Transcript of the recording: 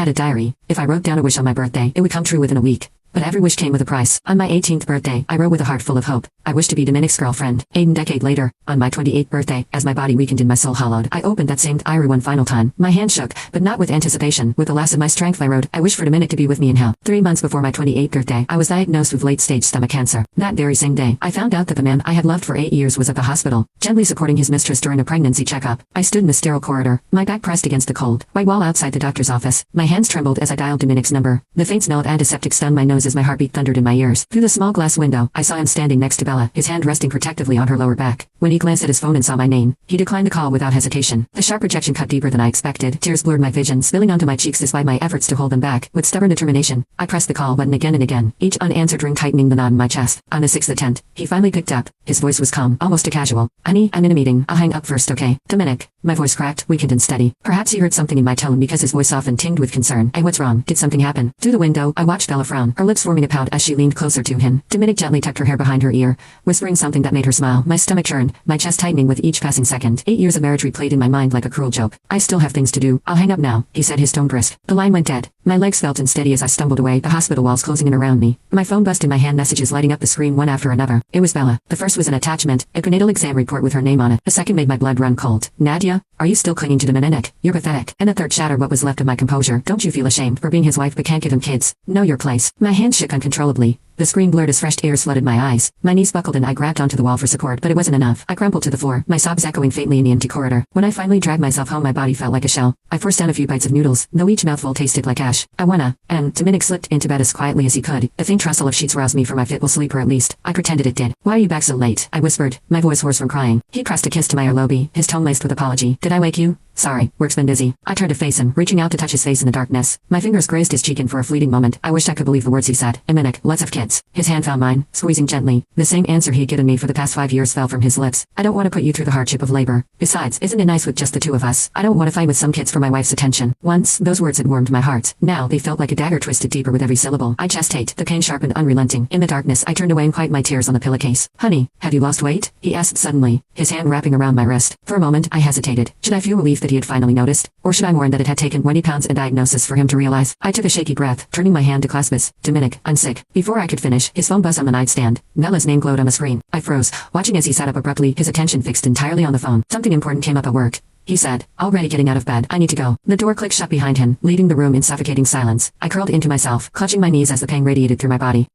had a diary. If I wrote down a wish on my birthday, it would come true within a week. But every wish came with a price. On my 18th birthday, I wrote with a heart full of hope. I wished to be Dominic's girlfriend. A decade later, on my 28th birthday, as my body weakened and my soul hollowed, I opened that same diary one final time. My hand shook, but not with anticipation. With the last of my strength I wrote, I wish for Dominic to be with me in hell. 3 months before my 28th birthday, I was diagnosed with late-stage stomach cancer. That very same day, I found out that the man I had loved for 8 years was at the hospital, gently supporting his mistress during a pregnancy checkup. I stood in the sterile corridor, my back pressed against the cold white wall outside the doctor's office. My hands trembled as I dialed Dominic's number. The faint smell of antiseptic stung my nose as my heartbeat thundered in my ears. Through the small glass window, I saw him standing next to Bella, his hand resting protectively on her lower back. When he glanced at his phone and saw my name, he declined the call without hesitation. The sharp rejection cut deeper than I expected. Tears blurred my vision, spilling onto my cheeks despite my efforts to hold them back. With stubborn determination, I pressed the call button again and again, each unanswered ring tightening the knot in my chest. On the 6th attempt, he finally picked up. His voice was calm, almost casual. Honey, I'm in a meeting. I'll hang up first, okay? Dominic. My voice cracked, weakened and steady. Perhaps he heard something in my tone because his voice softened, tinged with concern. Hey, what's wrong? Did something happen? Through the window, I watched Bella frown, her lips forming a pout as she leaned closer to him. Dominic gently tucked her hair behind her ear, whispering something that made her smile. My stomach churned, my chest tightening with each passing second. 8 years of marriage replayed in my mind like a cruel joke. I still have things to do. I'll hang up now, he said, his tone brisk. The line went dead. My legs felt unsteady as I stumbled away, the hospital walls closing in around me. My phone buzzed in my hand, messages lighting up the screen one after another. It was Bella. The first was an attachment, a prenatal exam report with her name on it. The second made my blood run cold. Nadia, are you still clinging to Dominic? You're pathetic. And the third shattered what was left of my composure. Don't you feel ashamed for being his wife but can't give him kids? Know your place. My hands shook uncontrollably. The screen blurred as fresh tears flooded my eyes. My knees buckled and I grabbed onto the wall for support, but it wasn't enough. I crumpled to the floor, my sobs echoing faintly in the empty corridor. When I finally dragged myself home, my body felt like a shell. I forced down a few bites of noodles, though each mouthful tasted like ash. Dominic slipped into bed as quietly as he could. The faint rustle of sheets roused me from my fitful sleep, or at least, I pretended it did. Why are you back so late? I whispered, my voice hoarse from crying. He pressed a kiss to my earlobe, his tone laced with apology. Did I wake you? Sorry, work's been busy. I turned to face him, reaching out to touch his face in the darkness. My fingers grazed his cheek and for a fleeting moment, I wished I could believe the words he said. Dominic, let's have kids. His hand found mine, squeezing gently. The same answer he'd given me for the past 5 years fell from his lips. I don't want to put you through the hardship of labor. Besides, isn't it nice with just the two of us? I don't want to fight with some kids for my wife's attention. Once, those words had warmed my heart. Now, they felt like a dagger twisted deeper with every syllable. I gestate, the pain sharp and unrelenting. In the darkness, I turned away and quiet my tears on the pillowcase. Honey, have you lost weight? He asked suddenly, his hand wrapping around my wrist. For a moment, I hesitated. Should I feel relief that he had finally noticed? Or should I mourn that it had taken 20 pounds and diagnosis for him to realize? I took a shaky breath, turning my hand to clasp his. Dominic, I'm sick. Before I could finish, his phone buzzed on the nightstand. Bella's name glowed on the screen. I froze, watching as he sat up abruptly, his attention fixed entirely on the phone. Something important came up at work, he said, already getting out of bed. I need to go. The door clicked shut behind him, leaving the room in suffocating silence. I curled into myself, clutching my knees as the pain radiated through my body.